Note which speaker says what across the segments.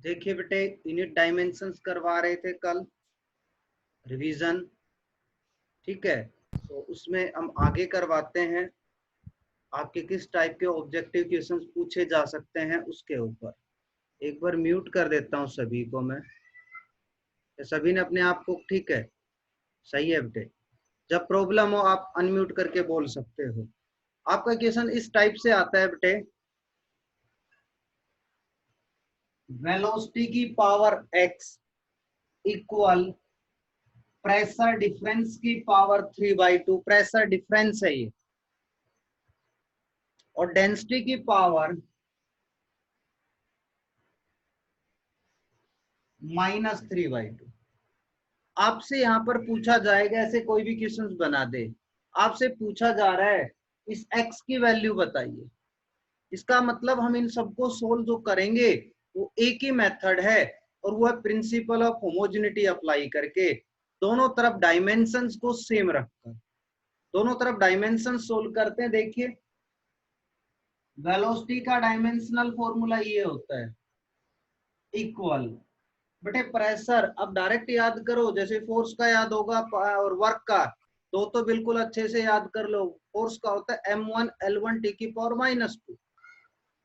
Speaker 1: देखिए बेटे, unit dimensions करवा रहे थे कल रिवीजन, ठीक है। तो उसमें हम आगे करवाते हैं आपके किस टाइप के ऑब्जेक्टिव क्वेश्चंस पूछे जा सकते हैं उसके ऊपर। एक बार म्यूट कर देता हूं सभी को मैं। सभी ने अपने आप को, ठीक है, सही है बेटे। जब प्रॉब्लम हो आप अनम्यूट करके बोल सकते हो। आपका क्वेश्चन इस टाइप से आता है बेटे, वेलोसिटी की power x equal pressure difference की पावर 3/2। प्रेशर डिफरेंस है ये, और डेंसिटी की पावर -3/2। आपसे यहाँ पर पूछा जाएगा, ऐसे कोई भी क्वेश्चंस बना दे, आपसे पूछा जा रहा है इस x की वैल्यू बताइए। इसका मतलब हम इन सबको सोल्व जो करेंगे वो एक ही मेथड है, और वो है प्रिंसिपल ऑफ होमोजेनिटी अप्लाई करके, दोनों तरफ डायमेंशंस को सेम रखकर दोनों तरफ डायमेंशन सोल्व करते हैं। देखिए, वेलोसिटी का डायमेंशनल फॉर्मूला ये होता है इक्वल बेटे प्रेशर। अब डायरेक्ट याद करो, जैसे फोर्स का याद होगा और वर्क का, तो बिल्कुल अच्छे से याद कर लो। फोर्स का होता है m1 L1 t की पावर -2।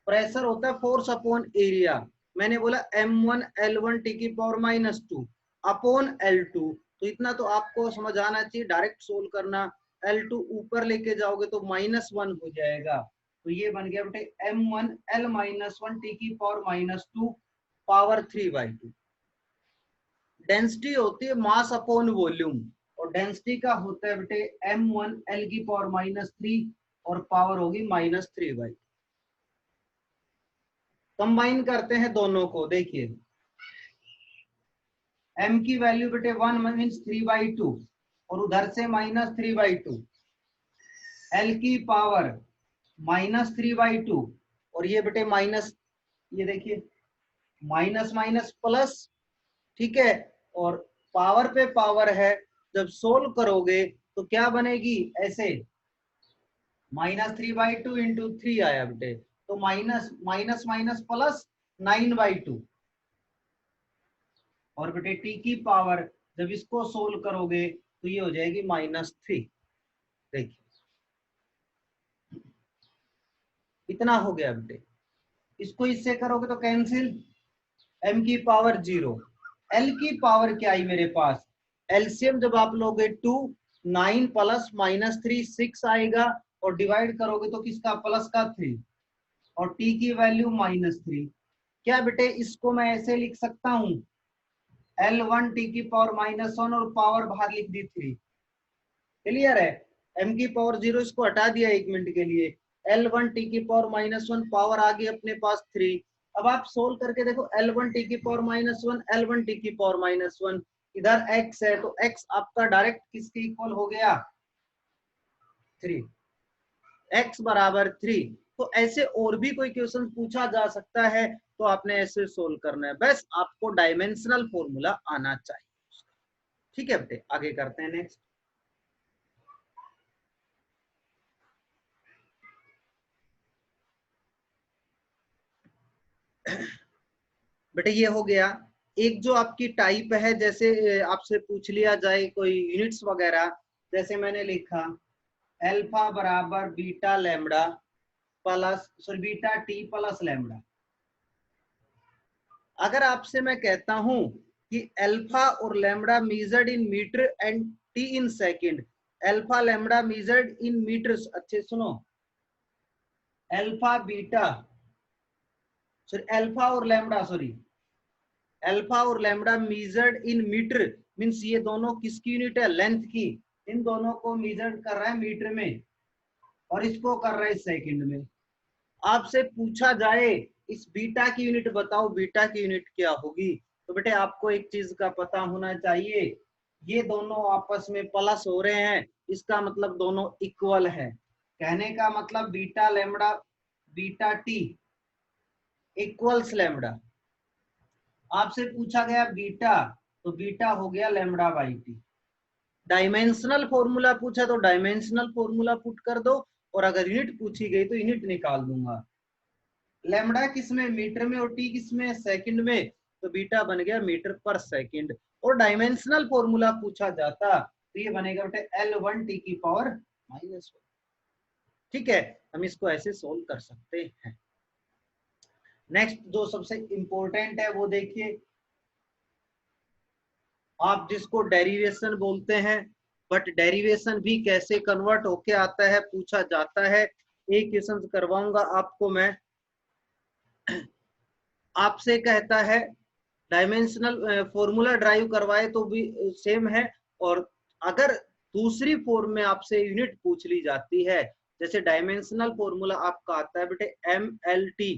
Speaker 1: प्रेशर होता है फोर्स अपॉन एरिया। मैंने बोला m1 L1 t की पावर -2 अपॉन L2। तो इतना तो आपको समझ आना चाहिए, डायरेक्ट सोल्व करना। L2 ऊपर लेके जाओगे तो -1 हो जाएगा। तो ये बन गया बेटे m1 L-1 t की पावर -2 पावर 3/2। डेंसिटी होती है मास अपॉन वॉल्यूम, और डेंसिटी का होता है बेटे m1 L की पावर -3 और पावर होगी -3/2। कंबाइन करते हैं दोनों को। देखिए, m की वैल्यू बेटे 1 मीन्स 3/2 और उधर से -3/2। L की पावर -3/2 और ये बेटे माइनस, ये देखिए माइनस माइनस प्लस, ठीक है। और पावर पे पावर है, जब सोल्व करोगे तो क्या बनेगी, ऐसे -3/2 इंटू 3 आया बेटे, तो माइनस माइनस माइनस प्लस 9/2। और बेटे t की पावर जब इसको सोल्व करोगे तो ये हो जाएगी -3। देखिए इतना हो गया बेटे। इसको इससे करोगे तो कैंसिल, m की पावर 0। l की पावर क्या आई मेरे पास, एलसीएम जब आप लोगे 2, 9 प्लस -3 6 आएगा, और डिवाइड करोगे तो किसका, प्लस का 3, और t की वैल्यू -3। क्या बेटे इसको मैं ऐसे लिख सकता हूं, L1 t की पावर -1 और पावर बाहर लिख दी 3। क्लियर है, m की पावर 0 इसको हटा दिया 1 मिनट के लिए, L1 t की पावर -1 पावर आ गई अपने पास 3। अब आप सोल्व करके देखो, L1 t की पावर -1 L1 t की पावर -1, इधर x है तो x आपका डायरेक्ट किसके इक्वल हो गया, 3। x बराबर 3। तो ऐसे और भी कोई क्वेश्चन पूछा जा सकता है, तो आपने ऐसे सोल्व करना है, बस आपको डायमेंशनल फॉर्मूला आना चाहिए। ठीक है बेटे, आगे करते हैं नेक्स्ट। बेटे ये हो गया एक जो आपकी टाइप है, जैसे आपसे पूछ लिया जाए कोई यूनिट्स वगैरह, जैसे मैंने लिखा अल्फा बराबर beta lambda plus sorry beta T plus lambda. अगर आपसे मैं कहता हूं कि अल्फा और lambda measured in meter and T in second, alpha lambda measured in meters, अच्छे सुनो, अल्फा बीटा सॉरी अल्फा और लैम्बडा सॉरी अल्फा और lambda measured in meter, means ये दोनों किसकी यूनिट है, लेंथ की। इन दोनों को मेजर कर रहा है मीटर में और इसको कर रहा है सेकंड में। आपसे पूछा जाए इस बीटा की यूनिट बताओ, बीटा की यूनिट क्या होगी, तो बेटे आपको एक चीज का पता होना चाहिए, ये दोनों आपस में प्लस हो रहे हैं, इसका मतलब दोनों इक्वल है। कहने का मतलब beta lambda beta T equals lambda. आपसे पूछा गया बीटा, तो बीटा हो गया lambda by T. Dimensional formula पूछा तो डायमेंशनल फॉर्मूला पुट कर दो, और अगर यूनिट पूछी गई तो यूनिट निकाल दूंगा। लैम्बडा किस में, मीटर में, और टी किस में, सेकंड में। तो बीटा बन गया मीटर पर सेकंड। और डायमेंशनल फॉर्मूला पूछा जाता तो ये बनेगा बेटे L1 t की पावर -1। ठीक है, हम इसको ऐसे सोल्व कर सकते हैं। नेक्स्ट जो सबसे इंपॉर्टेंट है वो देखिए, आप जिसको डेरिवेशन बोलते हैं, बट डेरिवेशन भी कैसे कन्वर्ट होके आता है पूछा जाता है। एक क्वेश्चन करवाऊंगा आपको मैं। आपसे कहता है डायमेंशनल फॉर्मूला ड्राइव करवाए तो भी सेम है, और अगर दूसरी फॉर्म में आपसे यूनिट पूछ ली जाती है, जैसे डायमेंशनल फॉर्मूला आपका आता है बेटे MLT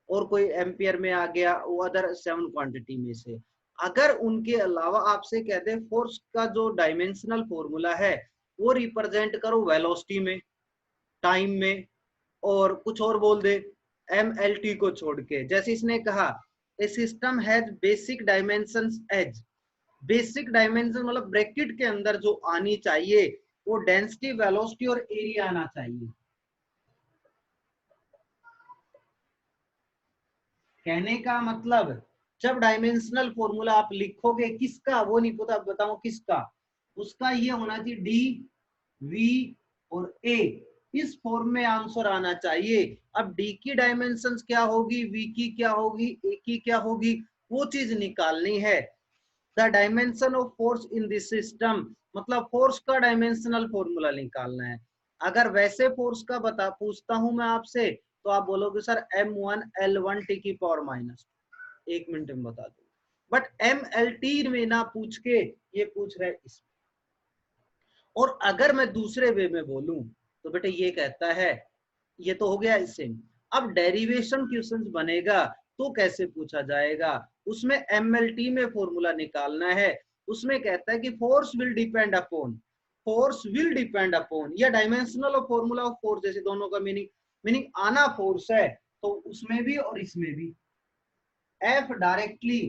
Speaker 1: और कोई एम्पियर में आ गया, वो अदर 7 क्वांटिटी में से, अगर उनके अलावा आपसे कहते हैं फोर्स का जो डायमेंशनल फॉर्मूला है वो रिप्रेजेंट करो वेलोसिटी में, टाइम में, और कुछ और बोल दे MLT को छोड़ के, जैसे इसने कहा a system has basic dimensions as, basic dimension मतलब ब्रैकेट के अंदर जो आनी चाहिए वो डेंसिटी, वेलोसिटी और एरिया आना चाहिए। कहने का मतलब जब डायमेंशनल फॉर्मूला आप लिखोगे किसका, वो नहीं पता, बताओ किसका, उसका ये होना चाहिए डी, वी और ए, इस फॉर्म में आंसर आना चाहिए। अब डी की डायमेंशंस क्या होगी, वी की क्या होगी, ए की क्या होगी, वो चीज निकालनी है। The dimension of force in this system, मतलब फोर्स का डायमेंशनल फॉर्मूला निकालना है। अगर वैसे फोर्स का बता पूछता हूं मैं आपसे तो आप बोलोगे सर M1 L1 t की पावर -, 1 मिनट में बता दो, बट MLT में ना पूछ के ये पूछ रहे इसमें। और अगर मैं दूसरे वे में बोलूं तो बेटे ये कहता है, ये तो हो गया इससे। अब डेरिवेशन क्वेश्चंस बनेगा तो कैसे पूछा जाएगा, उसमें MLT में फॉर्मूला निकालना है। उसमें कहता है कि force will depend upon, force will depend upon, या डायमेंशनल और फॉर्मूला ऑफ फोर्स जैसे दोनों का मीनिंग आना फोर्स है तो उसमें भी और इसमें भी। F डायरेक्टली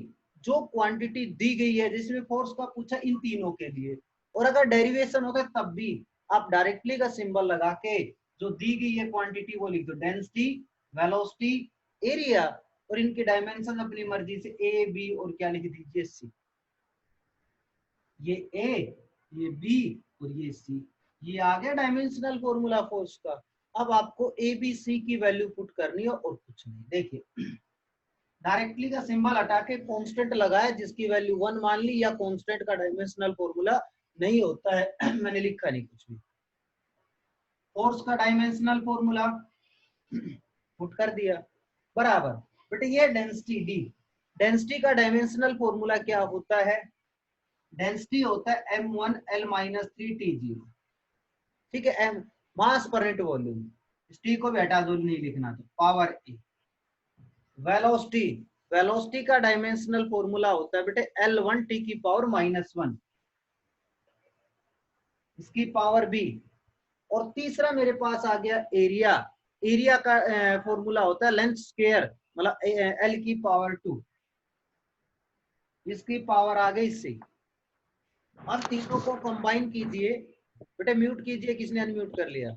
Speaker 1: जो क्वांटिटी दी गई है जिसमें फोर्स का पूछा इन तीनों के लिए, और अगर डेरिवेशन होता है तब भी आप डायरेक्टली का सिंबल लगा के जो दी गई है क्वांटिटी वो लिख दो, डेंसिटी, वेलोसिटी, एरिया, और इनके डायमेंशन अपनी मर्जी से ए, बी और क्या लिख दीजिए सी। ये ए, ये बी और ये सी, ये आ गया डायमेंशनल फॉर्मूला फोर्स का। अब आपको ए बी सी की वैल्यू पुट करनी है और कुछ नहीं। देखिए डायरेक्टली का सिंबल हटा के कांस्टेंट लगाया जिसकी वैल्यू 1 मान ली, या कांस्टेंट का डायमेंशनल फॉर्मूला नहीं होता है मैंने लिखा नहीं कुछ भी। फोर्स का डायमेंशनल फॉर्मूला पुट कर दिया बराबर, बेटे ये डेंसिटी डी, डेंसिटी का डायमेंशनल फॉर्मूला क्या होता है, डेंसिटी होता है M1 L-3 T0। ठीक है, एम मास पर यूनिट वॉल्यूम, इस टी को भी हटा दो, नहीं लिखना तो पावर ए। वेलोसिटी, वेलोसिटी का डायमेंशनल फॉर्मूला होता है बेटे L1 t की पावर -1, इसकी पावर बी। और तीसरा मेरे पास आ गया एरिया, एरिया का फॉर्मूला होता है लेंथ स्क्वायर, मतलब L की पावर 2, इसकी पावर आ गई इससे। अब तीनों को कंबाइन कीजिए, बेटे म्यूट कीजिए, किसने अनम्यूट कर लिया,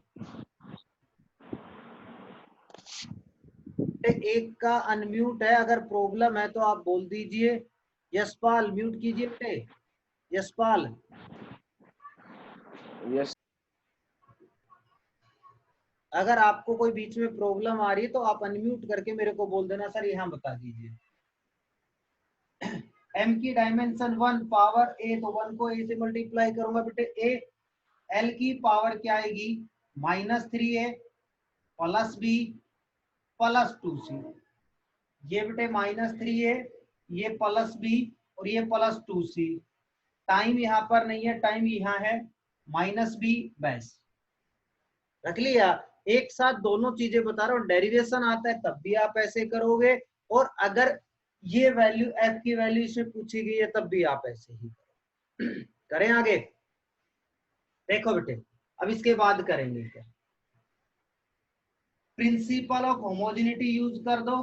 Speaker 1: एक का अनम्यूट है, अगर प्रॉब्लम है तो आप बोल दीजिए। यशपाल म्यूट कीजिए बेटे, यशपाल।
Speaker 2: यस।
Speaker 1: अगर आपको कोई बीच में प्रॉब्लम आ रही है तो आप अनम्यूट करके मेरे को बोल देना सर यहाँ बता दीजिए। m की डायमेंशन 1, पावर a, तो 1 को a से मल्टीप्लाई करूंगा बेटे a, l की पावर क्या आएगी -3a plus b plus 2c, ये बेटे -3a, ये प्लस b और ये प्लस 2c। टाइम यहाँ पर नहीं है, टाइम यहाँ है -b, बस रख लिया। एक साथ दोनों चीजें बता रहा हूँ, डेरिवेशन आता है तब भी आप ऐसे करोगे, और अगर ये वैल्यू f की वैल्यू इसमें पूछी गई है तब भी आप ऐसे ही करो। करें आगे, देखो बेटे अब इसके बाद करेंगे क्या, प्रिंसिपल ऑफ होमोजेनिटी यूज कर दो।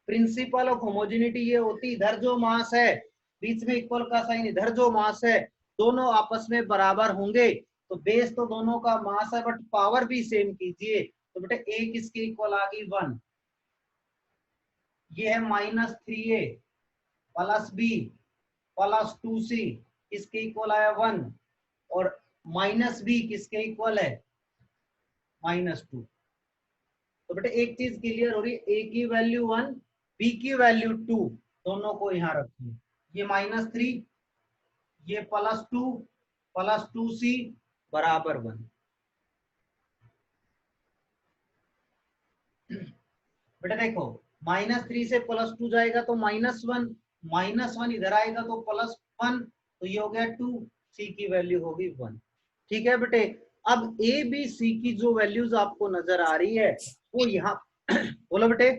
Speaker 1: प्रिंसिपल ऑफ होमोजेनिटी ये होती, इधर जो मास है बीच में इक्वल का साइन, इधर जो मास है दोनों आपस में बराबर होंगे, तो बेस तो दोनों का मास है बट पावर भी सेम कीजिए, तो बेटे a किसके इक्वल आ गई 1, ये है -3a plus b plus 2c किसके इक्वल आया 1 और -b किसके इक्वल है -2। तो बेटा एक चीज क्लियर हो रही है, a की वैल्यू 1 b की वैल्यू 2 दोनों को यहां रखिए। ये -3 ये +2 प्लस 2c बराबर 1। बेटा देखो -3 से +2 जाएगा तो -1 -1 इधर आएगा तो +1 तो ये हो गया 2 c की वैल्यू होगी 1। ठीक है बेटे, अब ए बी सी की जो वैल्यूज आपको नजर आ रही है वो यहाँ बोलो बेटे,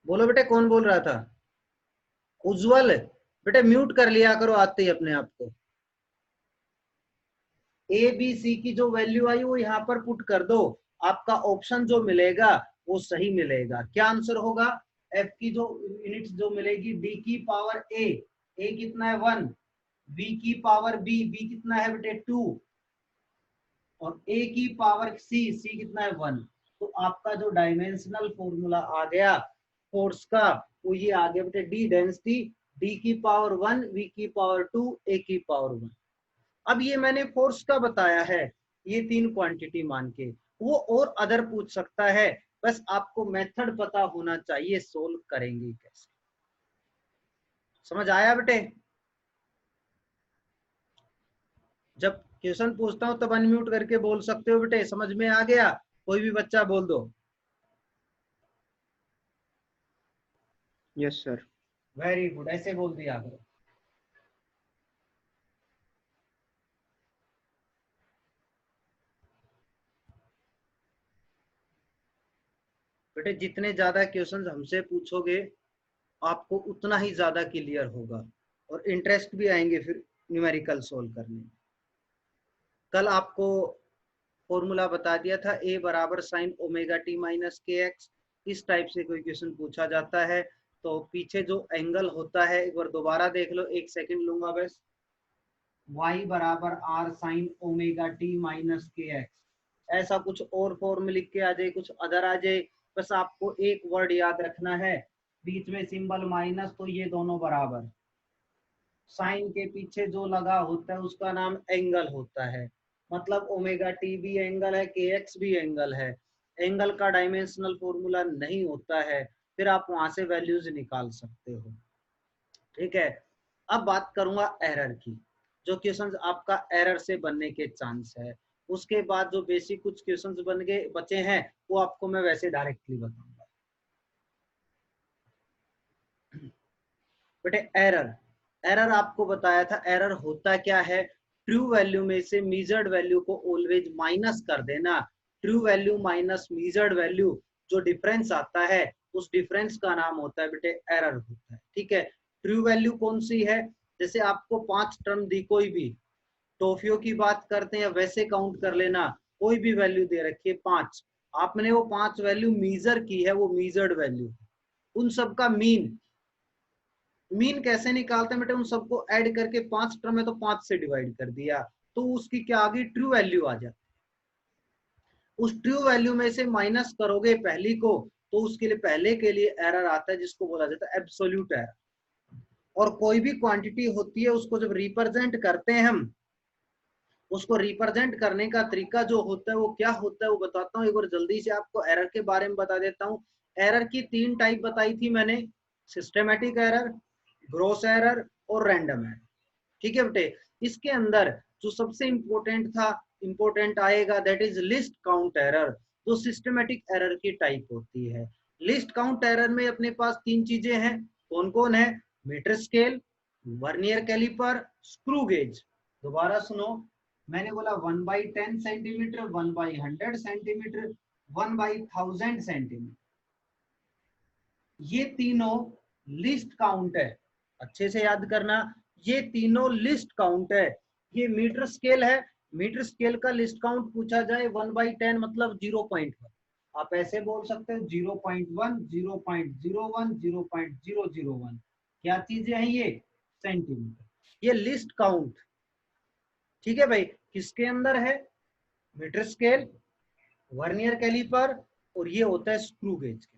Speaker 1: बोलो बेटे कौन बोल रहा था? उज्जवल। बेटे म्यूट कर लिया करो आते ही अपने आप को। ए बी सी की जो वैल्यू आई वो यहाँ पर पुट कर दो, आपका ऑप्शन जो मिलेगा वो सही मिलेगा। क्या आंसर होगा? एफ की जो यूनिट जो मिलेगी डी की पावर ए कितना है 1, बी की पावर बी कितना है बेटे 2 और ए की पावर सी कितना है 1। तो आपका जो डायमेंशनल फॉर्मूला आ गया फोर्स का वो ये आ गया बेटे डी डेंसिटी डी की पावर 1 वी की पावर 2 ए की पावर 1। अब ये मैंने फोर्स का बताया है, ये 3 क्वांटिटी मान के, वो और अदर पूछ सकता है, बस आपको मेथड पता होना चाहिए सोल्व करेंगे कैसे। समझ आया बेटे? जब क्वेश्चन पूछता हूं तब अनम्यूट करके बोल सकते हो बेटे, समझ में आ गया? कोई भी बच्चा बोल दो।
Speaker 2: Yes sir.
Speaker 1: वेरी गुड, ऐसे बोल दिया करो। बेटे जितने ज्यादा क्वेश्चंस हमसे पूछोगे आपको उतना ही ज्यादा क्लियर होगा और इंटरेस्ट भी आएंगे फिर न्यूमेरिकल सोल्व करने में। कल आपको फॉर्मूला बता दिया था ए बराबर sign omega T minus K x. इस टाइप से कोई क्वेश्चन पूछा जाता है तो पीछे जो एंगल होता है एक बार दोबारा देख लो, 1 सेकंड लूंगा बस। y बराबर R sine omega T minus K X, ऐसा कुछ और फॉर्म लिख के आ जाए, कुछ अदर आ जाए, बस आपको एक वर्ड याद रखना है, बीच में सिंबल माइनस तो ये दोनों बराबर। साइन के पीछे जो लगा होता है उसका नाम एंगल होता है, मतलब ओमेगा टी भी एंगल है के एक्स भी एंगल है। एंगल का डायमेंशनल फॉर्मूला नहीं होता है, फिर आप वहां से वैल्यूज निकाल सकते हो। ठीक है, अब बात करूंगा एरर की, जो क्वेश्चंस आपका एरर से बनने के चांस है। उसके बाद जो बेसिक कुछ क्वेश्चंस बन गए बचे हैं वो आपको मैं वैसे डायरेक्टली बताऊंगा। बेटे एरर, एरर आपको बताया था, एरर होता क्या है, ट्रू वैल्यू में से मीजर्ड वैल्यू को ऑलवेज माइनस कर देना। True value minus measured value, जो डिफरेंस आता है उस डिफरेंस का नाम होता है बेटे एरर होता है। ठीक है, ट्रू वैल्यू कौन सी है? जैसे आपको 5 टर्म दी, कोई भी टॉफियों की बात करते हैं वैसे काउंट कर लेना, कोई भी वैल्यू दे रखी है 5, आपने वो 5 वैल्यू मीजर की है, वो मीजर्ड वैल्यू, उन सब का मीन, मीन कैसे निकालते हैं बेटे? उन सबको ऐड करके 5 टर्म है तो 5 से डिवाइड कर दिया तो उसकी क्या आ गई? ट्रू वैल्यू आ जाती। उस ट्रू वैल्यू में से माइनस करोगे पहली को तो उसके लिए पहले के लिए एरर आता है जिसको बोला जाता है एब्सोल्यूट एरर। और कोई भी क्वांटिटी होती है उसको जब रिप्रेजेंट करते हैं हम, उसको रिप्रेजेंट करने का तरीका जो होता है वो क्या होता है वो बताता हूँ। एक बार जल्दी से आपको एरर के बारे में बता देता हूँ। एरर की 3 टाइप बताई थी मैंने, सिस्टेमेटिक एरर, ग्रॉस एरर और रैंडम एरर। ठीक है बेटे, इसके अंदर जो सबसे इंपॉर्टेंट आएगा that is list count error, जो सिस्टेमेटिक एरर की टाइप होती है। लिस्ट काउंट एरर में अपने पास 3 चीजें हैं, कौन कौन है? Meter scale, vernier caliper, screw gauge. दोबारा सुनो, मैंने बोला 1/10 सेंटीमीटर, 1/100 सेंटीमीटर, 1/1000 सेंटीमीटर, ये तीनों लिस्ट काउंट है। अच्छे से याद करना, ये तीनों लिस्ट काउंट है। ये मीटर स्केल है, मीटर स्केल का लिस्ट काउंट पूछा जाए 1/10 मतलब 0.1, आप ऐसे बोल सकते हो 0.1, 0.01, 0.001, क्या चीजें हैं ये? सेंटीमीटर, ये लिस्ट काउंट। ठीक है भाई, किसके अंदर है? मीटर स्केल, वर्नियर कैलिपर, और ये होता है स्क्रू गेज के।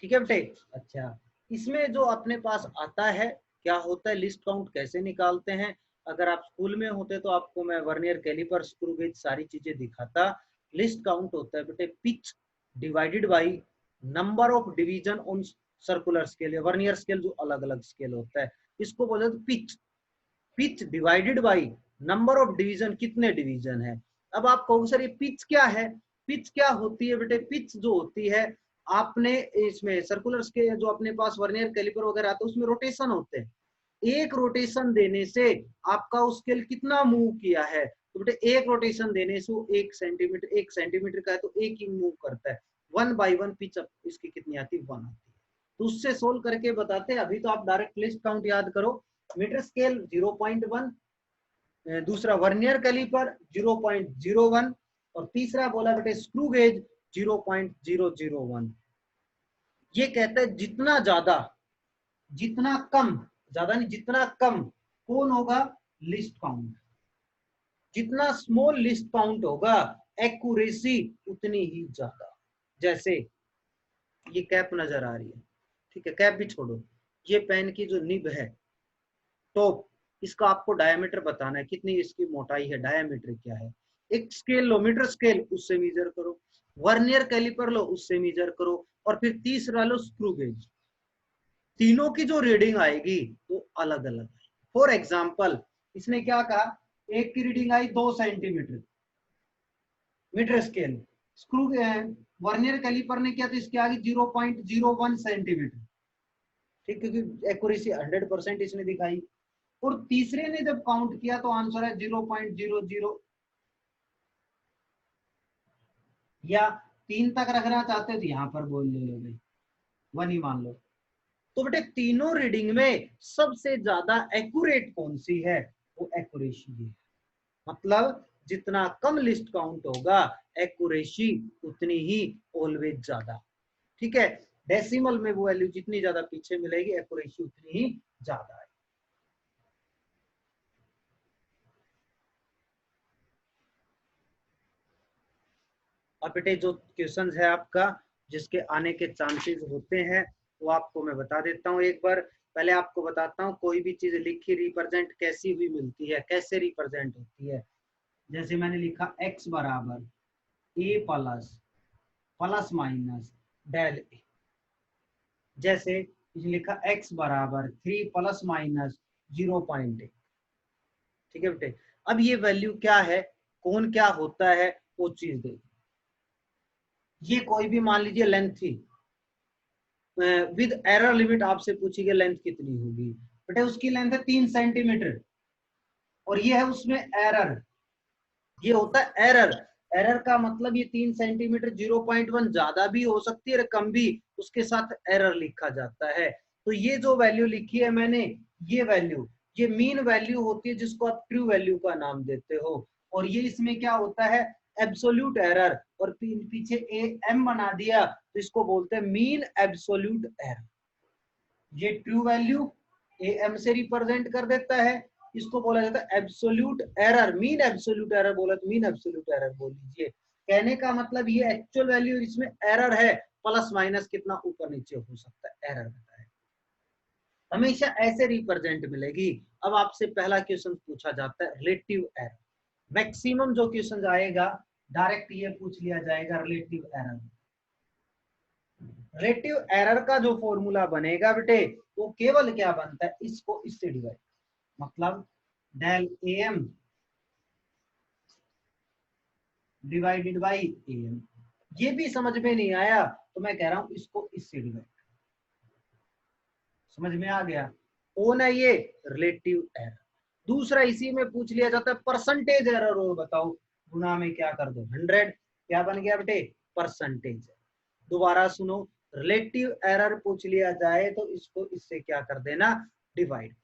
Speaker 1: ठीक है बेटे। अच्छा, इसमें जो अपने पास आता है क्या होता है, लिस्ट काउंट कैसे निकालते हैं। अगर आप स्कूल में होते तो आपको मैं वर्नियर कैलिपर, स्क्रू गेज सारी चीजें दिखाता। लिस्ट काउंट होता है बेटे pitch divided by number of division on circular scale. Vernier scale जो अलग अलग स्केल होता है इसको बोलते हैं pitch. Pitch divided by number of division, कितने डिवीजन है। अब आप कहो सर ये पिच क्या है। पिच क्या होती है बेटे, पिच जो होती है आपने इसमें सर्कुलर स्केल जो अपने पास वर्नियर कैलिपर वगैरह आता है उसमें रोटेशन होते हैं। एक रोटेशन देने से आपका उस स्केल कितना मूव किया है, तो बेटे एक रोटेशन देने से 1 सेंटीमीटर का है तो एक ही मूव करता है। 1/1 पिच इसकी कितनी आती है, 1 आती है। तो उससे सोल्व करके बताते हैं। अभी तो आप डायरेक्ट लिस्ट काउंट याद करो। मीटर स्केल 0.1, दूसरा वर्नियर कैलिपर 0.01 और तीसरा बोला बेटे स्क्रू गेज 0.001। ये कहता है जितना ज्यादा, जितना कम, ज्यादा नहीं जितना कम कौन होगा, लिस्ट काउंट। जितना स्मॉल लिस्ट काउंट होगा एक्यूरेसी उतनी ही ज्यादा। जैसे ये कैप नजर आ रही है, ठीक है, कैप भी छोड़ो, ये पेन की जो निब है टॉप, इसका आपको डायमीटर बताना है, कितनी इसकी मोटाई है, डायमीटर क्या है। एक स्केल लो, मीटर स्केल, उससे मेजर करो। वर्नियर कैलिपर लो, उससे मेजर करो। और फिर तीसरा लो स्क्रू गेज। तीनों की जो रीडिंग आएगी वो अलग अलग है। फॉर एग्जाम्पल इसने क्या कहा, एक की रीडिंग आई 2 centimeter meter scale, screw vernier caliper ने किया तो इसकी आ गई 0.01 सेंटीमीटर। ठीक, क्योंकि एक्यूरेसी 100% इसने दिखाई। और तीसरे ने जब काउंट किया तो आंसर है 0.00, या 3 तक रखना चाहते हो तो यहां पर बोल लो भाई 1 ही मान लो। तो बेटे तीनों रीडिंग में सबसे ज्यादा एक्यूरेट कौन सी है, वो एक्यूरेसी है। मतलब जितना कम लिस्ट काउंट होगा एक्यूरेसी उतनी ही ऑलवेज ज्यादा। ठीक है, डेसिमल में वो वैल्यू जितनी ज्यादा पीछे मिलेगी एक्यूरेसी उतनी ही ज्यादा है। अब बेटे जो क्वेश्चन है आपका जिसके आने के चांसेस होते हैं वो आपको मैं बता देता हूँ एक बार। पहले आपको बताता हूँ कोई भी चीज लिखी रिप्रेजेंट कैसी हुई मिलती है, कैसे रिप्रेजेंट होती है। जैसे मैंने लिखा x बराबर a plus plus minus del a. जैसे लिखा x बराबर 3 प्लस माइनस 0.8। ठीक है बेटे, अब ये वैल्यू क्या है, कौन क्या होता है वो चीज देखो। ये कोई भी मान लीजिए लेंथ थी, विद एरर लिमिट आपसे पूछी गई लेंथ कितनी होगी, बेटे उसकी लेंथ है 3 सेंटीमीटर और ये है उसमें एरर, ये होता है एरर। एरर का मतलब ये 3 सेंटीमीटर 0.1 ज्यादा भी हो सकती है और कम भी, उसके साथ एरर लिखा जाता है। तो ये जो वैल्यू लिखी है मैंने, ये वैल्यू, ये मीन वैल्यू होती है जिसको आप ट्रू वैल्यू का नाम देते हो। और ये इसमें क्या होता है, एब्सोल्यूट एरर, और पीछे ए एम बना दिया तो इसको बोलते हैं मीन एब्सोल्यूट एरर। ये ट्रू वैल्यू ए एम से रिप्रेजेंट कर देता है, इसको बोला जाता है absolute error. Mean absolute error बोला तो मीन एब्सोल्यूट एरर बोल लीजिए। कहने का मतलब ये एक्चुअल वैल्यू, इसमें एरर है, प्लस माइनस कितना ऊपर नीचे हो सकता है, एरर होता है, हमेशा ऐसे रिप्रेजेंट मिलेगी। अब आपसे पहला क्वेश्चन पूछा जाता है रिलेटिव एरर। मैक्सिमम जो क्वेश्चन आएगा डायरेक्ट ये पूछ लिया जाएगा रिलेटिव एरर। रिलेटिव एरर का जो फॉर्मूला बनेगा बेटे वो केवल क्या बनता है, इसको इससे डिवाइड, मतलब del A M divided by A M. ये भी समझ में नहीं आया तो मैं कह रहा हूं इसको इससे डिवाइड। समझ में आ गया, कौन है ये, रिलेटिव एरर। दूसरा इसी में पूछ लिया जाता है परसेंटेज एरर, और बताओ गुना में क्या कर दो 100, क्या बन गया बेटे, परसेंटेज। दोबारा सुनो, रिलेटिव एरर पूछ लिया जाए तो इसको इससे क्या कर देना, डिवाइड।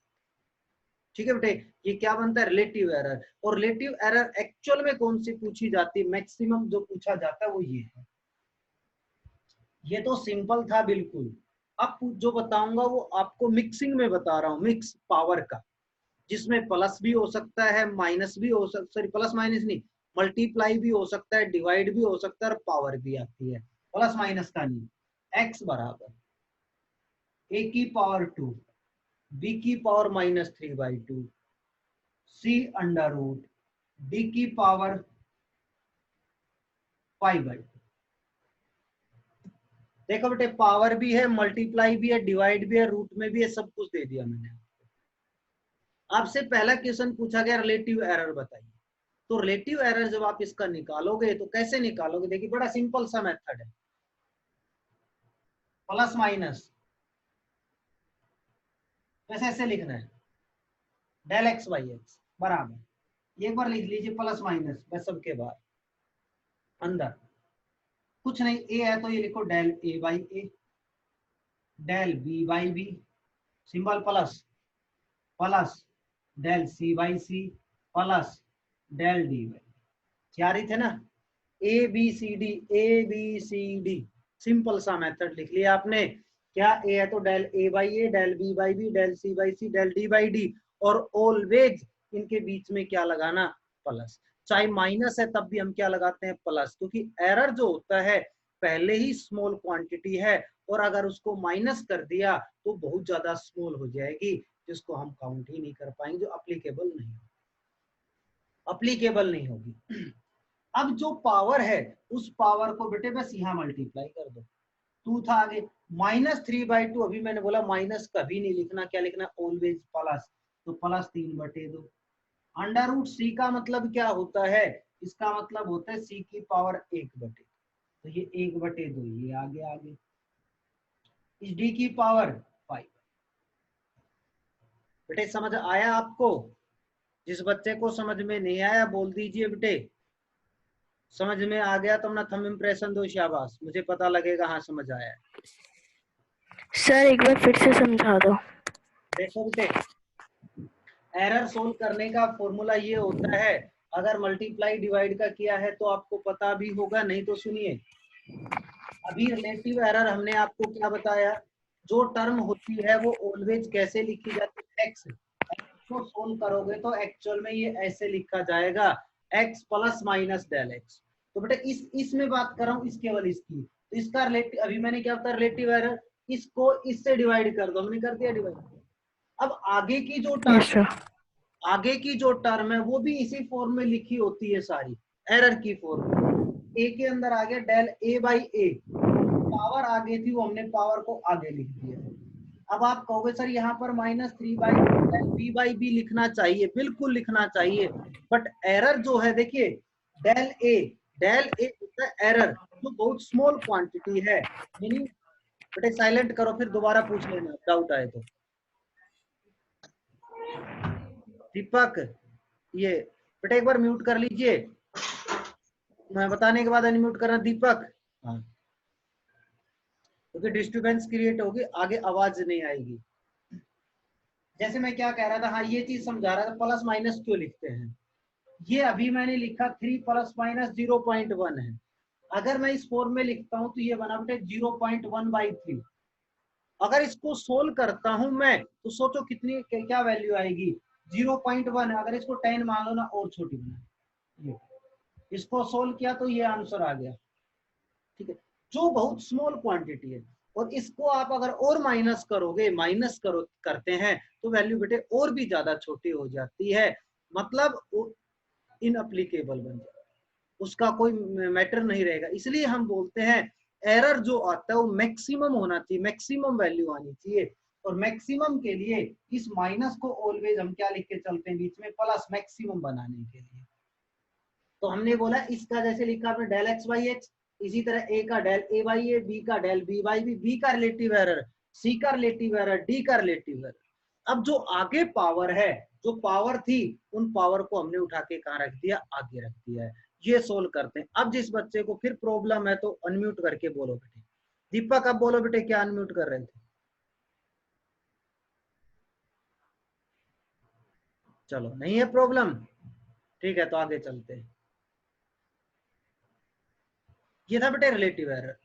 Speaker 1: ठीक है बेटे, ये क्या बनता है, रिलेटिव एरर। और रिलेटिव एरर एक्चुअल में कौन सी पूछी जाती है, मैक्सिमम जो पूछा जाता है वो ये है। ये तो सिंपल था बिल्कुल। अब जो बताऊंगा वो आपको मिक्सिंग में बता रहा हूँ, मिक्स पावर का, जिसमें प्लस भी हो सकता है माइनस भी हो सकता, सॉरी प्लस माइनस नहीं, मल्टीप्लाई भी हो सकता है, डिवाइड भी हो सकता है और पावर भी आती है, प्लस माइनस का नहीं। x बराबर a की पावर 2 b की power -3/2 c under root d की पावर 5/2। देखो बेटे पावर भी है, मल्टीप्लाई भी है, डिवाइड भी है, रूट में भी है, सब कुछ दे दिया मैंने। आपसे पहला क्वेश्चन पूछा गया रिलेटिव एरर बताइए। तो रिलेटिव एरर जब आप इसका निकालोगे तो कैसे निकालोगे, देखिए बड़ा सिंपल सा मेथड है, प्लस माइनस वैसे ऐसे लिखना है, डेल एक्स बाई एक्स बराबर, एक बार लिख लीजिए प्लस माइनस बस, सबके बाद अंदर कुछ नहीं, ए है तो ये लिखो del A by A, del B by B, symbol plus, plus del C by C, plus del D by, चार ही थे ना, A B C D, A B C D, simple सा मेथड लिख लिया आपने। क्या ए है तो del A by A, del B by B, del C by C, del D by D, और ऑलवेज इनके बीच में क्या लगाना, प्लस। चाहे माइनस है तब भी हम क्या लगाते हैं, प्लस, क्योंकि एरर जो होता है पहले ही स्मॉल क्वांटिटी है और अगर उसको माइनस कर दिया तो बहुत ज्यादा स्मॉल हो जाएगी, जिसको हम काउंट ही नहीं कर पाएंगे, जो अप्लीकेबल नहीं होगी। अब जो पावर है उस पावर को बेटे बस यहाँ मल्टीप्लाई कर दो, 2 था आगे, -3/2, अभी मैंने बोला माइनस कभी नहीं लिखना, क्या लिखना, ऑलवेज प्लस, तो प्लस 3/2। अंडर रूट सी का मतलब क्या होता है, इसका मतलब होता है सी की पावर 1/2, तो ये 1/2 ये आगे, इस डी की पावर 5। बेटे समझ आया आपको? जिस बच्चे को समझ में नहीं आया बोल दीजिए बेटे, समझ में आ गया तो अपना थंब इम्प्रेशन दो, शाबाश, मुझे पता लगेगा हाँ समझ आया।
Speaker 2: सर एक बार फिर से समझा दो।
Speaker 1: देखो बेटे, एरर सोल्व करने का फॉर्मूला ये होता है, अगर मल्टीप्लाई डिवाइड का किया है तो आपको पता भी होगा, नहीं तो सुनिए, अभी रिलेटिव एरर हमने आपको क्या बताया, जो टर्म होती है वो ऑलवेज कैसे लिखी जाती है, एक्स, को सोल्व करोगे तो एक्चुअल में ये ऐसे लिखा जाएगा, x plus minus del X. तो बेटा इसमें बात कर रहा हूँ, इस केवल इसकी, तो इसका रिलेटिव, अभी मैंने क्या बताया रिलेटिव एरर, इसको इससे डिवाइड कर दो, हमने कर दिया डिवाइड। अब आगे की जो टर्म,
Speaker 2: यस सर।
Speaker 1: आगे की जो टर्म है वो भी इसी फॉर्म में लिखी होती है सारी, एरर की फॉर्म में। ए के अंदर आ गया del A by A, power आगे थी वो हमने पावर को आगे लिख दिया। अब आप कहोगे सर यहाँ पर -3/2 लिखना चाहिए, बिल्कुल लिखना चाहिए, बट एरर जो है देखिए, डेल ए होता है एरर, जो बहुत स्मॉल क्वांटिटी है, मीनिंग, बेटे साइलेंट करो फिर दोबारा पूछ लेना डाउट आए तो। दीपक ये बेटे एक बार म्यूट कर लीजिए, मैं बताने के बाद अनम्यूट करना दीपक, हाँ, क्योंकि डिस्टर्बेंस क्रिएट होगी, आगे आवाज नहीं आएगी। जैसे मैं क्या कह रहा था, हाँ ये चीज समझा रहा था, प्लस माइनस क्यों लिखते हैं, ये अभी मैंने लिखा 3 + -0.1 है, अगर मैं इस फॉर्म में लिखता हूं तो ये बना बेटे 0.1/3। अगर इसको सोल्व करता हूं मैं तो सोचो कितनी क्या वैल्यू आएगी, 0.1 है, अगर इसको 10 मान लो ना और छोटी बना, इसको सोल्व किया तो ये आंसर आ गया, ठीक है, जो बहुत स्मॉल क्वांटिटी है। और इसको आप अगर और माइनस करोगे, करते हैं तो वैल्यू बेटे और भी ज्यादा छोटी हो जाती है, मतलब इनअप्लीकेबल बन जाए, उसका कोई मैटर नहीं रहेगा। इसलिए हम बोलते हैं एरर जो आता है वो मैक्सिमम होना चाहिए, मैक्सिमम वैल्यू आनी चाहिए, और मैक्सिमम के लिए इस माइनस को ऑलवेज हम क्या लिख के चलते हैं बीच में, प्लस, मैक्सिमम बनाने के लिए। तो हमने बोला इसका जैसे लिखा आपने डेल एक्स बाई एक्स, इसी तरह ए का del A by A, B का del B by B, B का रिलेटिव एरर, सी का रिलेटिव एरर, डी का रिलेटिव एरर। अब जो आगे पावर है, जो पावर थी, उन पावर को हमने उठा के कहाँ रख दिया, आगे रख दिया है। ये सोल्व करते हैं। अब जिस बच्चे को फिर प्रॉब्लम है तो अनम्यूट करके बोलो बेटे। दीपक अब बोलो बेटे, क्या अनम्यूट कर रहे थे? चलो नहीं है प्रॉब्लम, ठीक है तो आगे चलते हैं। ये था बेटे रिलेटिव एरर।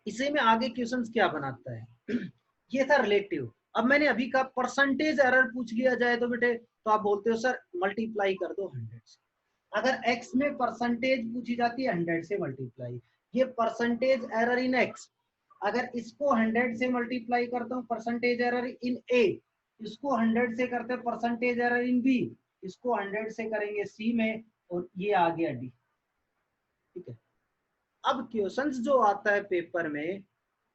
Speaker 1: इसी में आगे क्वेश्चंस क्या बनाता है, ये था रिलेटिव। अब मैंने अभी का परसेंटेज एरर पूछ लिया जाए तो बेटे, तो आप बोलते हो सर मल्टीप्लाई कर दो 100 से, अगर x में परसेंटेज पूछी जाती है 100 से मल्टीप्लाई, ये परसेंटेज एरर इन x, अगर इसको 100 से मल्टीप्लाई करता हूँ परसेंटेज एरर इन a, इसको 100 से करते हैं परसेंटेज एरर इन b, इसको 100 से करेंगे c में, और ये आ गया d। ठीक है, अब क्वेश्चंस जो आता है पेपर में,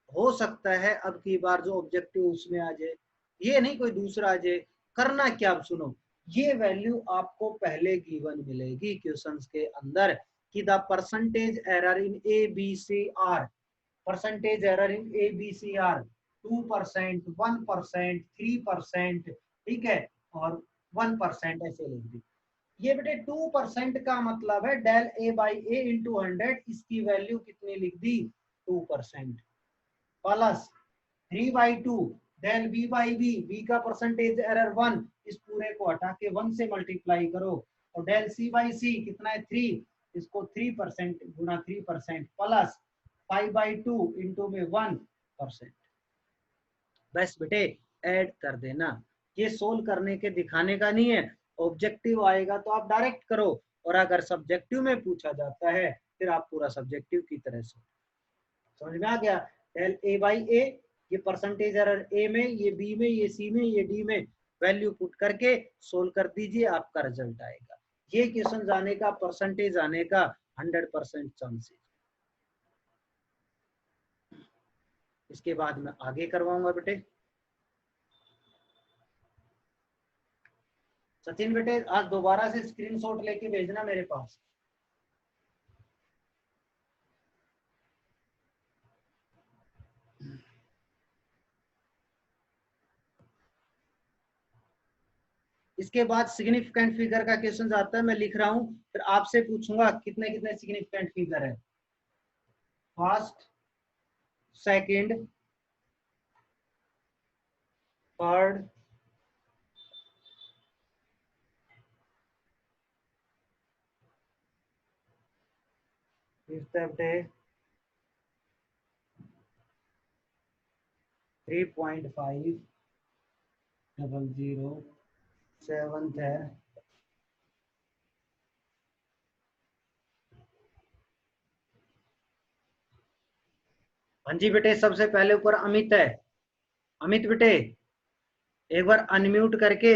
Speaker 1: हो सकता है अब की बार जो ऑब्जेक्टिव उसमें आ जाए, ये नहीं कोई दूसरा आ जाए। करना क्या, अब सुनो, ये वैल्यू आपको पहले गिवन मिलेगी क्वेश्चंस के अंदर कि the percentage error in A B C are, percentage error in A B C are 2%, 1%, 3%, ठीक है, और 1% ऐसे लिख दी। ये बेटे 2% का मतलब है del A by A into 100, इसकी वैल्यू कितनी लिख दी 2%, plus 3/2 del B by B, B का परसेंटेज एरर 1, इस पूरे को हटा के 1 से मल्टीप्लाई करो, और डेल सी बाई सी कितना है 3, इसको 3% गुना 3% प्लस 5/2 इंटू में 1%। बस बेटे ऐड कर देना, ये सोल्व करने के दिखाने का नहीं है, ऑब्जेक्टिव आएगा तो आप डायरेक्ट करो, और अगर सब्जेक्टिव में पूछा जाता है फिर आप पूरा सब्जेक्टिव की तरह से। समझ में आ गया, डेल ए बाई ए, ये परसेंटेज एरर ए में, ये बी में, ये सी में, ये डी में, वैल्यू पुट करके सोल्व कर दीजिए, आपका रिजल्ट आएगा। ये क्वेश्चन आने का, परसेंटेज आने का 100% चांसेस। इसके बाद मैं आगे करवाऊंगा बेटे। सचिन बेटे आज दोबारा से स्क्रीनशॉट लेके भेजना मेरे पास। इसके बाद सिग्निफिकेंट फिगर का क्वेश्चन आता है, मैं लिख रहा हूं, फिर आपसे पूछूंगा कितने कितने सिग्निफिकेंट फिगर है। फर्स्ट, सेकंड, थर्ड, फिफ्थ बेटे 3.5, 00, सेवंथ है हाँ जी बेटे, सबसे पहले ऊपर अमित है। अमित बेटे एक बार अनम्यूट करके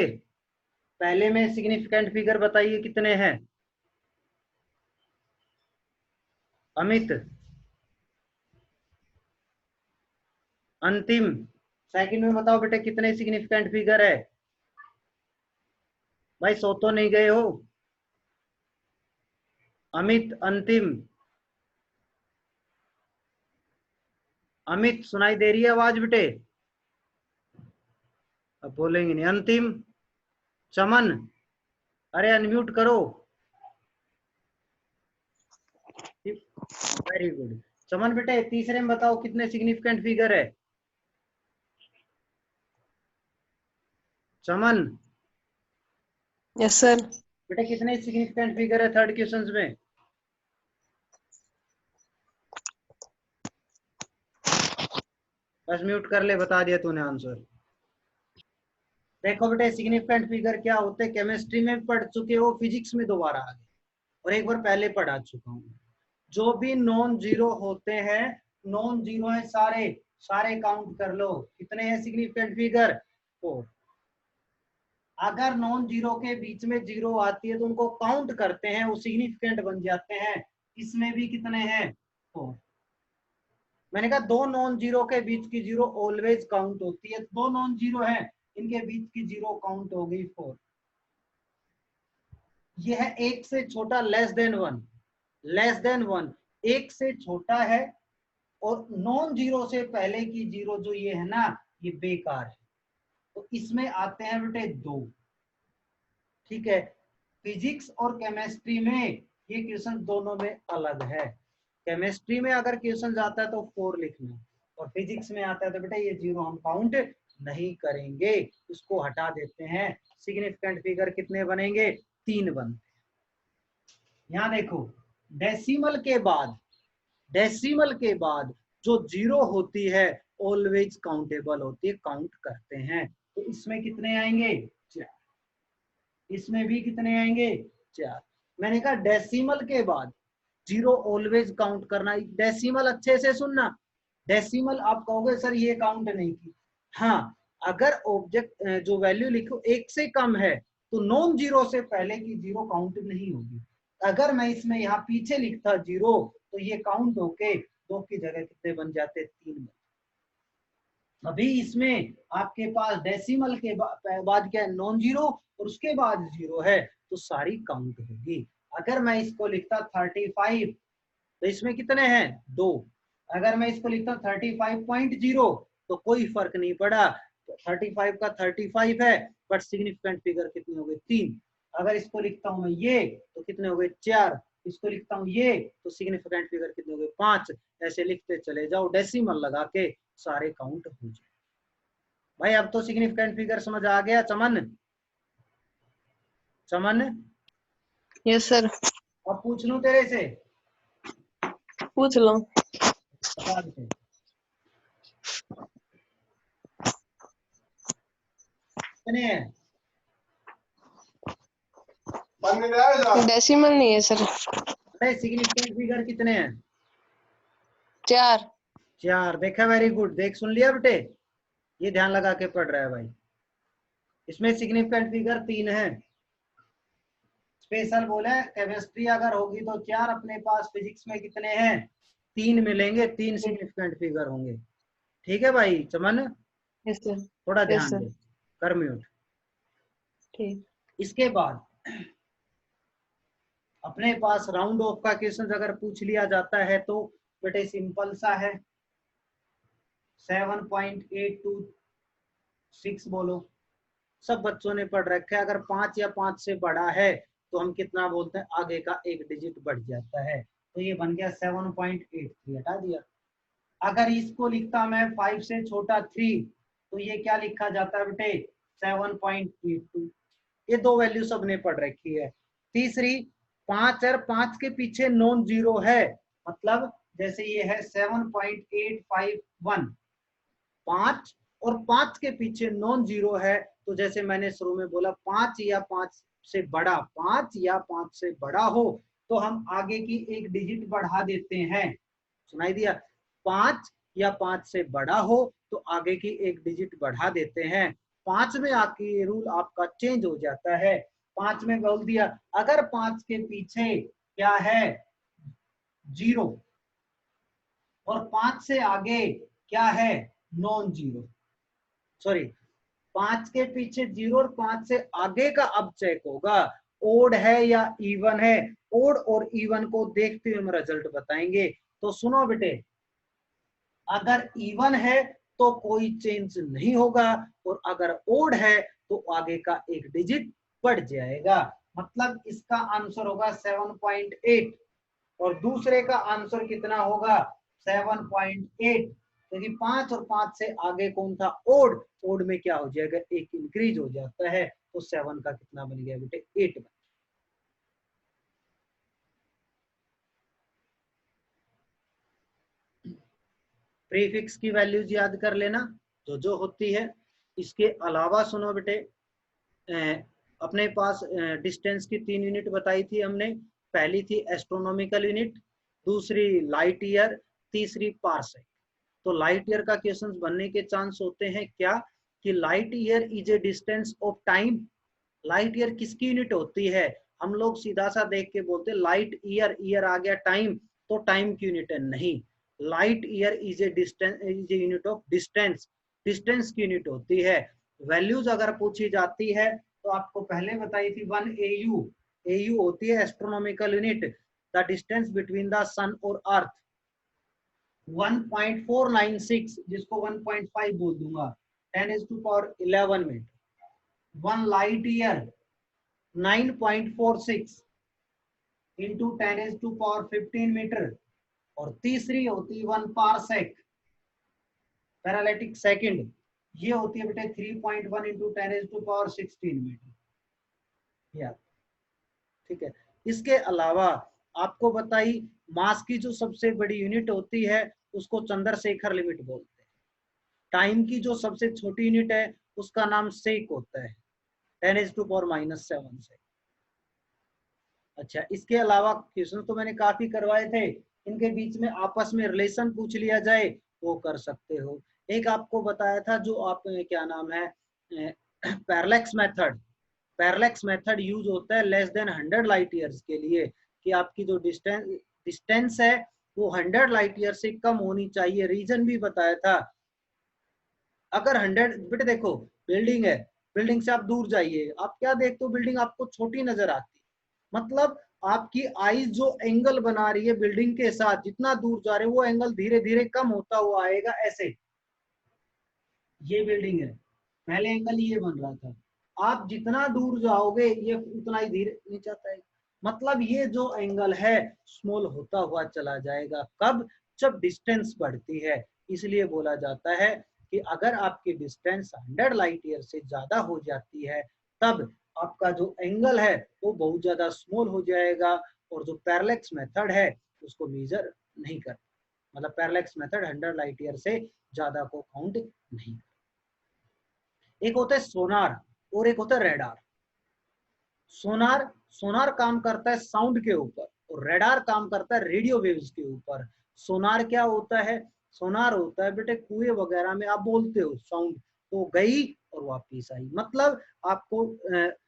Speaker 1: पहले में सिग्निफिकेंट फिगर बताइए कितने हैं। अमित अंतिम, सेकंड में बताओ बेटे कितने सिग्निफिकेंट फिगर है। भाई सो तो नहीं गए हो। अमित अंतिम, अमित सुनाई दे रही है आवाज बेटे? अब बोलेंगे नहीं। अंतिम, चमन, अरे अनम्यूट करो। Very good. चमन बेटे तीसरे में बताओ कितने सिग्निफिकेंट फिगर है। चमन
Speaker 3: यस सर।
Speaker 1: बेटे कितने सिग्निफिकेंट फिगर है थर्ड क्वेश्चन में? बस म्यूट कर ले, बता दिया तूने आंसर। देखो बेटे सिग्निफिकेंट फिगर क्या होते हैं, केमिस्ट्री में पढ़ चुके हो, फिजिक्स में दोबारा आ गए, और एक बार पहले पढ़ा चुका हूँ। जो भी नॉन जीरो होते हैं, नॉन जीरो है सारे, सारे काउंट कर लो कितने हैं सिग्निफिकेंट फिगर 4। अगर नॉन जीरो के बीच में जीरो आती है तो उनको काउंट करते हैं, वो सिग्निफिकेंट बन जाते हैं। इसमें भी कितने हैं 4। मैंने कहा दो नॉन जीरो के बीच की जीरो ऑलवेज काउंट होती है, दो नॉन जीरो है इनके बीच की जीरो काउंट हो गई 4। यह है एक से छोटा less than one, less than one एक से छोटा है, और नॉन जीरो से पहले की जीरो जो ये है ना, ये बेकार है, तो इसमें आते हैं बेटे 2। ठीक है, फिजिक्स और केमिस्ट्री में ये क्वेश्चन दोनों में अलग है। केमिस्ट्री में अगर क्वेश्चन आता है तो 4 लिखना, और फिजिक्स में आता है तो बेटा ये जीरो हम काउंट नहीं करेंगे, इसको हटा देते हैं। सिग्निफिकेंट फिगर कितने बनेंगे 3 बनते हैं। यहाँ देखो डेसिमल के बाद, डेसिमल के बाद जो जीरो होती है ऑलवेज काउंटेबल होती है, काउंट करते हैं। तो इसमें कितने आएंगे 4, इसमें भी कितने आएंगे 4। मैंने कहा डेसिमल के बाद जीरो ऑलवेज काउंट करना। डेसिमल अच्छे से सुनना, डेसिमल आप कहोगे सर ये काउंट नहीं की। हाँ, अगर ऑब्जेक्ट जो वैल्यू लिखो एक से कम है तो नॉन जीरो से पहले की जीरो काउंट नहीं होगी। अगर मैं इसमें यहाँ पीछे लिखता जीरो तो ये काउंट होके दो की जगह कितने बन जाते, 3। अभी इसमें आपके पास डेसिमल के बाद क्या है, नॉन जीरो, और उसके बाद जीरो है तो सारी काउंट होगी। अगर मैं इसको लिखता 35 तो इसमें कितने हैं, 2। अगर मैं इसको लिखता 35.0 तो कोई फर्क नहीं पड़ा, तो 35 का 35 है, बट सिग्निफिकेंट फिगर कितनी हो गई, 3। अगर इसको लिखता हूं मैं ये तो कितने हो गए, 4। इसको लिखता हूं ये तो सिग्निफिकेंट फिगर कितने हो गए, 5। ऐसे लिखते चले जाओ, डेसिमल लगा के सारे काउंट हो जाए। भाई अब तो सिग्निफिकेंट फिगर समझ आ गया चमन? चमन
Speaker 3: यस सर,
Speaker 1: अब पूछ लूं तेरे से?
Speaker 3: पूछ लो।
Speaker 1: बता दे। कितने हैं?
Speaker 3: डेसिमल नहीं है सर।
Speaker 1: अरे सिग्निफिकेंट फिगर कितने हैं?
Speaker 3: 4।
Speaker 1: 4। देखा, वेरी गुड। देख, सुन लिया बेटे, ये ध्यान लगा के पढ़ रहा है भाई। इसमें सिग्निफिकेंट फिगर 3 है। स्पेशल बोले केमिस्ट्री अगर होगी तो 4 अपने पास, फिजिक्स में कितने हैं, 3 मिलेंगे, 3 सिग्निफिकेंट फिगर होंगे। ठीक है भाई चमन,
Speaker 3: यस सर।
Speaker 1: थोड़ा
Speaker 3: यस
Speaker 1: ध्यान
Speaker 3: सर।
Speaker 1: दे, कर म्यूट।
Speaker 3: ठीक।
Speaker 1: इसके बाद अपने पास राउंड ऑफ का क्वेश्चन अगर पूछ लिया जाता है तो बेटे सिंपल सा है, 7.826 बोलो। सब बच्चों ने पढ़ रखा है, अगर 5 या 5 से बड़ा है तो हम कितना बोलते हैं, आगे का एक डिजिट बढ़ जाता है, तो ये बन गया 7.83, हटा दिया। अगर इसको लिखता मैं 5 से छोटा 3 तो ये क्या लिखा जाता है बेटे, 7.82। ये दो वैल्यू सबने पढ़ रखी है। तीसरी, 5 और 5 के पीछे नॉन जीरो है, मतलब जैसे ये है 7.851, 5 और 5 के पीछे नॉन जीरो है, तो जैसे मैंने शुरू में बोला 5 या 5 से बड़ा, 5 या 5 से बड़ा हो तो हम आगे की एक डिजिट बढ़ा देते हैं। सुनाई दिया? 5 या 5 से बड़ा हो तो आगे की एक डिजिट बढ़ा देते हैं। 5 में आके ये रूल आपका चेंज हो जाता है। 5 में बोल दिया अगर 5 के पीछे क्या है, जीरो, और 5 से आगे क्या है, नॉन जीरो, सॉरी 5 के पीछे जीरो और 5 से आगे का अब चेक होगा ओड है या इवन है। ओड और इवन को देखते हुए हम रिजल्ट बताएंगे। तो सुनो बेटे, अगर इवन है तो कोई चेंज नहीं होगा, और अगर ओड है तो आगे का एक डिजिट बढ़ जाएगा। मतलब इसका आंसर होगा 7.8 और दूसरे का आंसर कितना होगा, 7.8, क्योंकि 5 और 5 से आगे कौन था, ओड। ओड में क्या हो जाएगा, एक इंक्रीज हो जाता है, तो 7 का कितना बन गया बेटे, 8 बन। प्रीफिक्स की वैल्यूज याद कर लेना जो होती है। इसके अलावा सुनो बेटे, अपने पास डिस्टेंस की 3 यूनिट बताई थी हमने। पहली थी एस्ट्रोनॉमिकल यूनिट, दूसरी लाइट ईयर, तीसरी पार्सेक। तो लाइट ईयर का क्वेश्चन बनने के चांस होते हैं क्या, कि light year is a distance of time. Light year किसकी यूनिट होती है, हम लोग सीधा सा देख के बोलते लाइट ईयर, ईयर आ गया टाइम, तो टाइम की यूनिट है, नहीं। Light year is a distance, is a unit of distance, distance की यूनिट होती है। वैल्यूज अगर पूछी जाती है तो आपको पहले बताई थी 1 AU। AU होती है astronomical unit, the distance between the sun और अर्थ। 1.496 जिसको 1.5 बोल दूंगा, 10⁻11 metre. 1 light year 9.46 into 10⁻15 metre. और तीसरी होती 1 पारसेक, पैरालैटिक सेकंड, ये होती है बेटे 3.1 इंटू 10⁻16 मीटर। या ठीक है। इसके अलावा आपको बताई मास की जो सबसे बड़ी यूनिट होती है उसको चंद्रशेखर लिमिट बोलते हैं। टाइम की जो सबसे छोटी यूनिट है उसका नाम सेक होता है, 10⁻⁻7 से। अच्छा, इसके अलावा क्वेश्चन तो मैंने काफी करवाए थे, इनके बीच में आपस में रिलेशन पूछ लिया जाए वो कर सकते हो। एक आपको बताया था जो आप क्या नाम है parallax method, parallax method use होता है लेस देन 100 लाइट ईयर्स के लिए, कि आपकी जो डिस्टेंस है वो 100 लाइट ईयर से कम होनी चाहिए। रीजन भी बताया था, अगर 100 बेटे देखो बिल्डिंग है, बिल्डिंग से आप दूर जाइए, आप क्या देखते हो, बिल्डिंग आपको छोटी नजर आती है, मतलब आपकी आईज जो एंगल बना रही है बिल्डिंग के साथ, जितना दूर जा रहे हो वो एंगल धीरे धीरे कम होता हुआ आएगा। ऐसे ये बिल्डिंग है, पहले एंगल ये बन रहा था, आप जितना दूर जाओगे ये उतना ही धीरे नीचे आता है, मतलब ये जो एंगल है स्मॉल होता हुआ चला जाएगा। कब? जब डिस्टेंस बढ़ती है। इसलिए बोला जाता है कि अगर आपकी डिस्टेंस 100 लाइट ईयर से ज्यादा हो जाती है तब आपका जो एंगल है वो बहुत ज्यादा स्मॉल हो जाएगा, और जो पैरेलैक्स मेथड है उसको मेजर नहीं करता, मतलब पैरेलैक्स मेथड 100 लाइट ईयर से ज्यादा को काउंट नहीं। एक होता है सोनार और एक होता है रेडार। सोनार सोनार काम करता है साउंड के ऊपर और रेडार काम करता है रेडियो वेव्स के ऊपर। सोनार क्या होता है? सोनार होता है बेटे कुएं वगैरह में आप बोलते हो साउंड तो गई और वापिस आई, मतलब आपको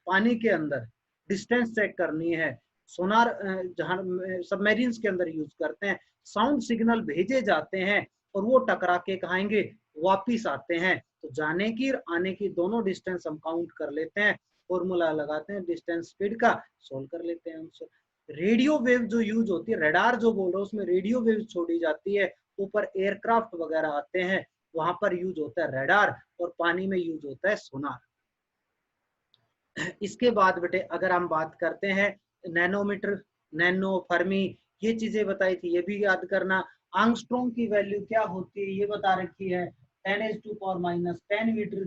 Speaker 1: पानी के अंदर डिस्टेंस चेक करनी है। सोनार जहां सबमरीन्स के अंदर यूज करते हैं, साउंड सिग्नल भेजे जाते हैं और वो टकरा के कहांगे वापिस आते हैं, तो जाने की और आने की दोनों डिस्टेंस हम काउंट कर लेते हैं, फॉर्मूला लगाते हैं डिस्टेंस स्पीड का, सोल्व कर लेते हैं आंसर। रेडियो वेव जो यूज होती है, रडार जो बोल रहा हूँ उसमें रेडियो वेव छोड़ी जाती है, ऊपर एयरक्राफ्ट वगैरह आते हैं वहां पर यूज होता है रडार, और पानी में यूज होता है सोनार। इसके बाद बेटे अगर हम बात करते हैं नैनोमीटर, नैनो, फर्मी, ये चीजें बताई थी, ये भी याद करना। आर्मस्ट्रॉन्ग की वैल्यू क्या होती है ये बता रखी है, 10⁻⁻10 मीटर